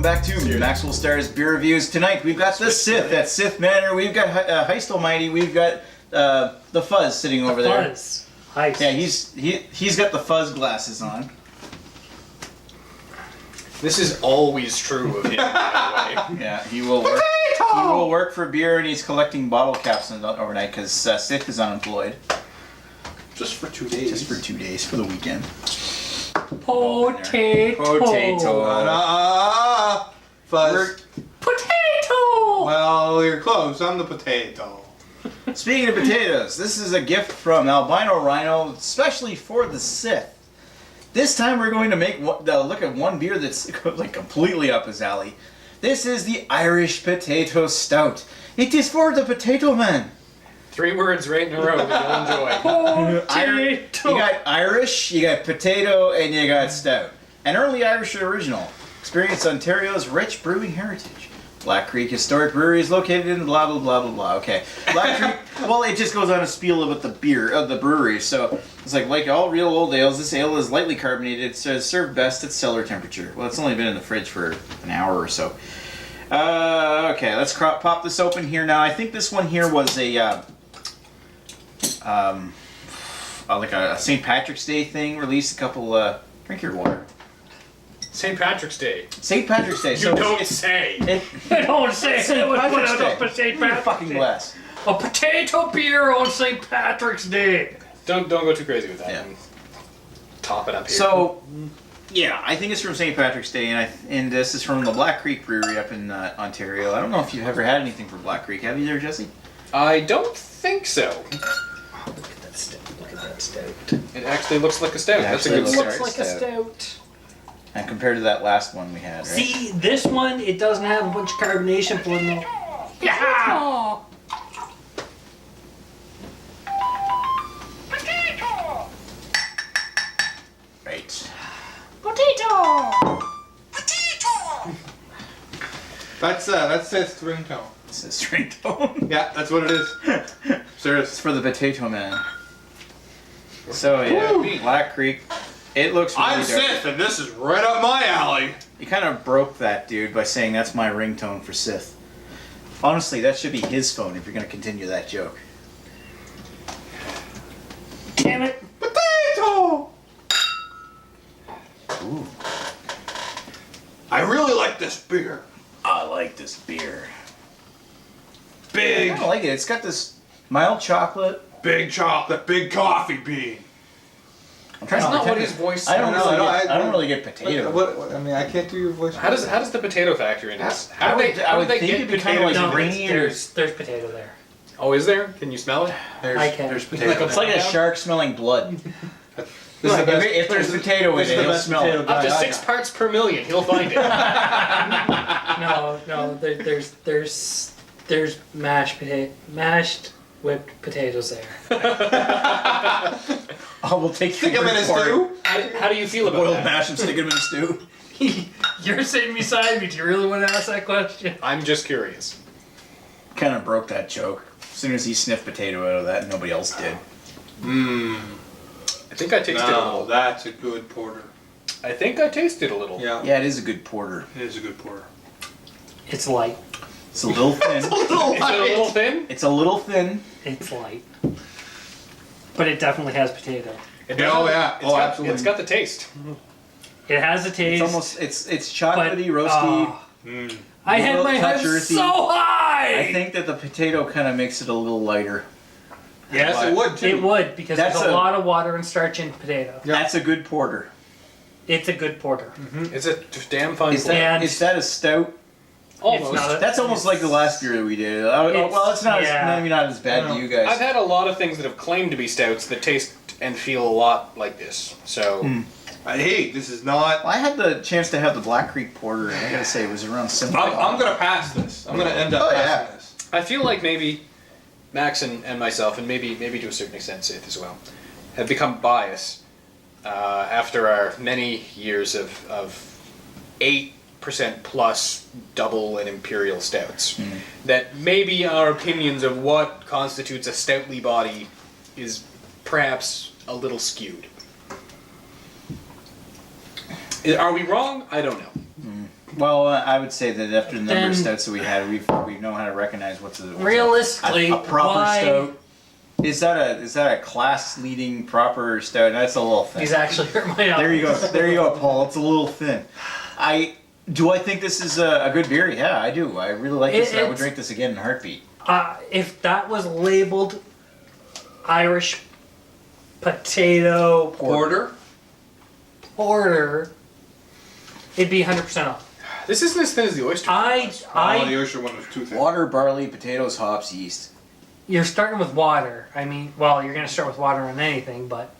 back to Maxwell Starr's beer reviews. Tonight we've got the Sithe at Sithe Manor. We've got Heist Almighty. We've got the Fuzz sitting over there. Fuzz. Heist. Yeah, he's got the Fuzz glasses on. This is always true of him, by the way. Yeah, he will work. He will work for beer, and he's collecting bottle caps overnight because Sithe is unemployed. Just for 2 days. Just for 2 days for the weekend. Potato. Fuzz. Potato. Well, you're close. I'm the potato. Speaking of potatoes, this is a gift from Albino Rhino, especially for the Sithe. This time we're going to look at one beer that's like completely up his alley. This is the Irish Potato Stout. It is for the potato man. 3 words right in a row that you'll enjoy. Potato. You got Irish, you got potato, and you got stout. An early Irish original. Experience Ontario's rich brewing heritage. Black Creek Historic Brewery is located in blah blah blah blah blah. Okay, Black Creek. Well, it just goes on a spiel about the beer of the brewery. So it's like all real old ales. This ale is lightly carbonated. It says served best at cellar temperature. Well, it's only been in the fridge for an hour or so. Okay, let's pop this open here now. I think this one here was like a St. Patrick's Day thing. Released a couple. Drink your water. St. Patrick's Day. St. Patrick's Day. You don't say. I don't say it was put out Day. on St. Your Patrick's fucking Day. glass. A potato beer on St. Patrick's Day. Don't go too crazy with that. Yeah. Top it up here. So, yeah, I think it's from St. Patrick's Day, and this is from the Black Creek Brewery up in Ontario. I don't know if you've ever had anything from Black Creek. Have you there, Jesse? I don't think so. Oh, look at that stout. Look at that stout. It actually looks like a stout. It That's a actually good looks start. Looks like a stout. And compared to that last one we had, right? See, this one, it doesn't have a bunch of carbonation for it. Yeah! Potato! Right. Potato! Potato! That's Sith's ringtone. This is ringtone. Yeah, that's what it is. It's Serious. for the potato man. So, yeah, Woo! Black Creek. It looks really I'm dark. Sith, and this is right up my alley. You kind of broke that dude by saying that's my ringtone for Sith. Honestly, that should be his phone if you're going to continue that joke. Damn it! Potato! Ooh. I really like this beer. I like this beer. Big, I like it. It's got this mild chocolate. big chocolate, big coffee bean. I'm trying That's to not pretend what his voice I don't sounds really like. get, I don't really get potato. What, I mean, I can't do your voice. How does the potato factor in this? I How do would- they, I how would do they think get it'd be kinda potatoes? like No, green. there's potato there. Oh, is there? Can you smell it? I can. There's potato. It's like a shark smelling blood. This is the best- If there's potato in this it, is the it'll best smell potato it. guy Up to I 6 got. parts per million, he'll find it. No, there's mashed whipped potatoes there. Oh, we'll take Stick your him in word a for it. stew. How do you feel about Boiled that? mash and stick him in a stew. You're sitting beside me. Do you really want to ask that question? I'm just curious. Kind of broke that joke. As soon as he sniffed potato out of that, nobody else did. Mmm. I think I tasted a No, little. that's a good porter. I think I tasted a little. Yeah, Yeah, it is a good porter. it is a good porter. It's light. It's a little thin. Is it a little thin? It's a little thin. It's light. But it definitely has potato. It Oh, does. yeah. It's Oh, got, absolutely. It's got the taste. It has a It's taste. almost it's but, chocolatey, roasty. Mm. I had little my head touch earthy. so high. I think that the potato kind of makes it a little lighter. Yes, it would too. It would, because That's there's a a- lot of water and starch in potato. Yeah. That's a good porter. It's a good porter. It's a damn fine Is porter. that, And- is that a stout? Almost. It's not a- That's almost like the last beer that we did. Well, it's not maybe not as bad to you guys. I've had a lot of things that have claimed to be stouts that taste and feel a lot like this. So Hey, this is not. Well, I had the chance to have the Black Creek Porter, and I gotta say it was around similar. I'm gonna pass this. I'm gonna end up Oh, passing yeah. this. I feel like maybe Max and myself, and maybe to a certain extent Sith as well, have become biased after our many years of 8% plus double and imperial stouts. That maybe our opinions of what constitutes a stoutly body is perhaps a little skewed. Are we wrong? I don't know. Well, I would say that after the number Then- of stouts that we had, we know how to recognize what's Realistically, a proper why- stout. Is that a class leading proper stout? That's a little thin. He's actually hurt my elbow. There you go, Paul. It's a little thin. I think this is a good beer. Yeah, I do. I really like this. And I would drink this again in a heartbeat. If that was labeled Irish potato Porter. porter, it'd be 100% off. This isn't as thin as the oyster. Oh, the oyster one was too thin. Water, barley, potatoes, hops, yeast. You're starting with water. I mean, well, you're going to start with water on anything, but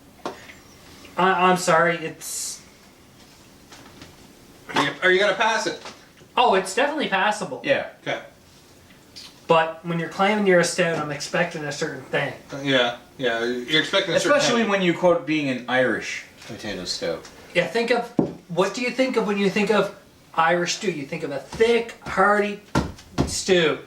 I'm sorry, it's... Are you gonna pass it? Oh, it's definitely passable. Yeah. Okay. But when you're claiming you're a stout, I'm expecting a certain thing. Yeah. You're expecting a certain Especially heavy. when you quote being an Irish potato stout. Yeah, think of... What do you think of when you think of Irish stew? You think of a thick, hearty stew.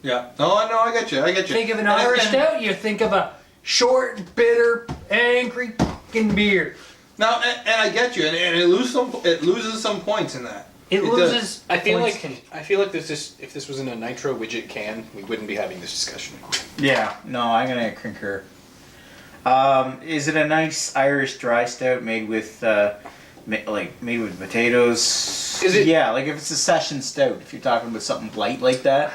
Yeah. No, I get you. Think of an Irish stout, you think of a short, bitter, angry fucking beer. No, and I get you, and it loses some points in that. It does. loses. I feel points like if this was in a nitro widget can, we wouldn't be having this discussion. Yeah. No, I'm gonna concur. Is it a nice Irish dry stout made with made with potatoes? Is it- Yeah, like if it's a session stout. If you're talking about something light like that,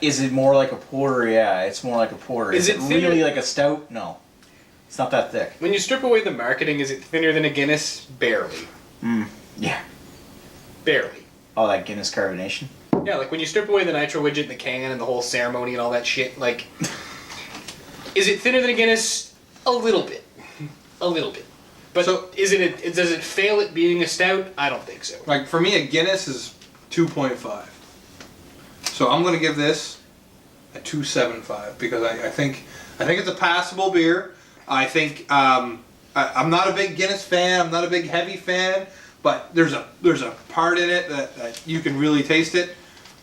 is it more like a porter? Yeah, it's more like a porter. Is Is it it really thinner- like a stout? No, it's not that thick. When you strip away the marketing, is it thinner than a Guinness? Barely. Yeah. Barely. Oh, that Guinness carbonation. Yeah, like when you strip away the nitro widget and the can and the whole ceremony and all that shit, like, is it thinner than a Guinness? A little bit. A little bit. But So- does it fail at being a stout? I don't think so. Like for me, a Guinness is 2.5. So I'm gonna give this a 2.75 because I think it's a passable beer. I think I'm not a big Guinness fan. I'm not a big heavy fan, but there's a part in it that you can really taste it.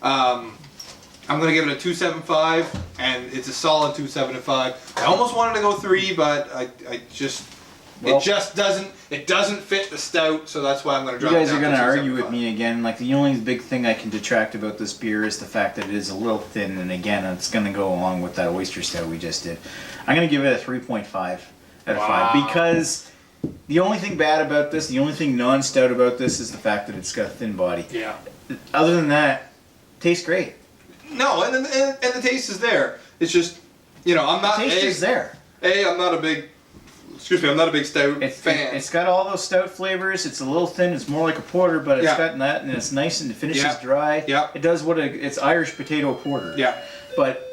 I'm gonna give it a 2.75, and it's a solid 2.75. I almost wanted to go 3, but it just doesn't fit the stout, so that's why I'm gonna You drop it guys down are to gonna argue 2.75. with me again. Like the only big thing I can detract about this beer is the fact that it is a little thin, and again, it's gonna go along with that oyster stout we just did. I'm gonna give it a 3.5 out of 5 because the only thing bad about this, the only thing non-stout about this, is the fact that it's got a thin body. Yeah. Other than that, tastes great. No, and the taste is there. It's just, I'm not Taste is there. I'm not a big stout fan. It's got all those stout flavors. It's a little thin. It's more like a porter, but it's Yeah. got that, and it's nice and it finishes Yeah. dry. Yeah. It does it's Irish potato porter. Yeah. But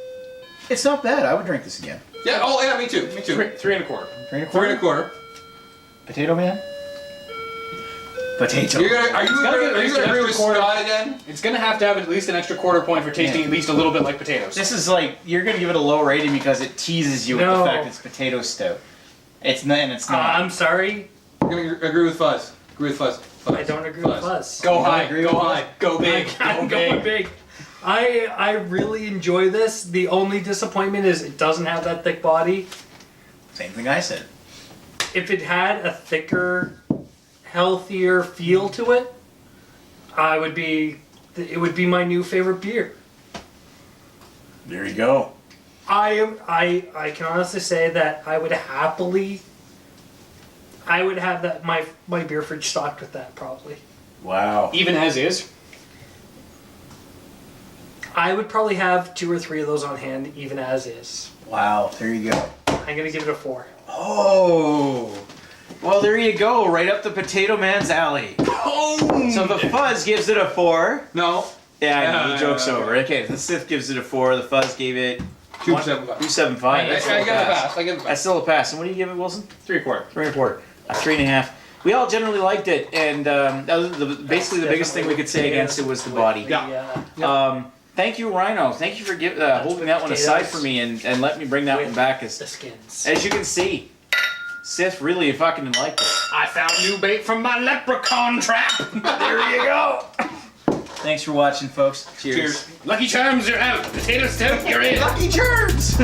it's not bad. I would drink this again. Yeah. Oh, yeah. Me too. 3.25. 3.25. Potato man. Potato. Are you gotta gonna get agree with extra quarter. Scott again? It's gonna have to have at least an extra quarter point for tasting Yeah. at least a little bit like potatoes. This is like you're gonna give it a low rating because it teases you with No. the fact it's potato stout. It's not, and it's not. I'm sorry, I'm gonna agree with Fuzz. Agree with Fuzz. I don't agree with Fuzz. Go You high, agree go with high, go big, I'm go going big. big. I really enjoy this. The only disappointment is it doesn't have that thick body. Same thing I said. If it had a thicker, healthier feel to it, it would be my new favorite beer. There you go. I can honestly say that I would have that my beer fridge stocked with that probably. Wow. Even as is. I would probably have 2 or 3 of those on hand, even as is. Wow. There you go. I'm gonna give it a 4. Oh. Well, there you go. Right up the Potato Man's alley. Oh. So the Fuzz gives it a 4. No. Yeah, I know. The Yeah, joke's yeah, over. Okay, the Sith gives it a 4. The Fuzz gave it 2.75. 2.75. That's I still a give it a pass. pass. I give it a That's pass. still a pass. And what do you give it, Wilson? 3.25. 3.25. A 3.5. We all generally liked it, and basically the biggest thing we could say against it was the body. Yeah. Thank you, Rhino. Thank you for holding that one aside for me and letting me bring that one back. The skins. As you can see, Sith really fucking liked it. I found new bait from my leprechaun trap. There you go. Thanks for watching, folks. Cheers. Cheers. Lucky Charms, you're out. Potato stout, you're in. Lucky Charms!